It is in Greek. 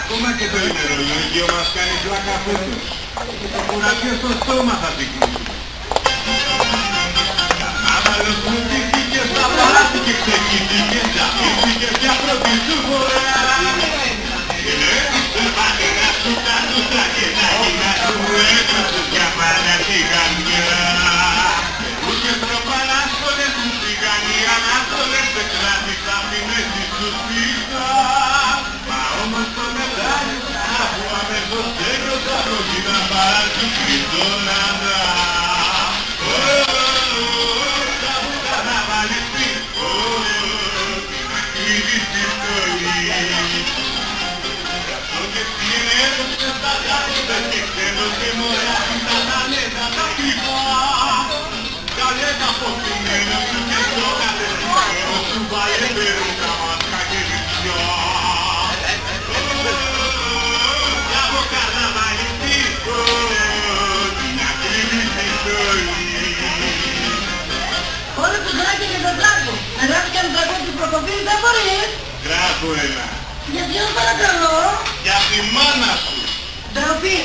Ακόμα και το ημερολόγιο μας κάνει πλάκα φέτος. Και το κουράγιο στο στόμα θα πυκνήσουμε. Άμαλος μου τύχηκε στα παράθη και ξεκινήκε, ζαπίστηκε πια πρώτη σου φορά. Ελέγχησε μάτια σου τα τούτα και τα κοινά σου μου έκαψες για πάντα τη γαμιά. Ούτε προπαράσχολες μου φύγαν οι ανάστολες, δεν κράτησα την αίσθηση σου σπίτα. Μα όμως το μετάλλιο, αφού αμέσως τέλειωσα, προκείνα παρά σου κρυφτώναντα. Θα μου καταβάλεις πίσω, την ακρίβη στη στολή. Γι' αυτό και εσύ έδωσες τα κάτωτα και ξέδωσε μωρά τα ταλέντα τα κρυφά. Καλέτα αποκτημένα σου και στο κατευθυντικό σου βάλε περούκα μάσκα και βυθιά. Κι από καρναβάλεις πίσω, την ακρίβη στη στολή. Όλο το τράκι και το τράκο. Να γράψει και ένα τρακό του Προκοπίου δεν μπορείς. Γράφω ένα. Γιατί ως παρακαλώ. Για τη μάνα σου. Ντροπή.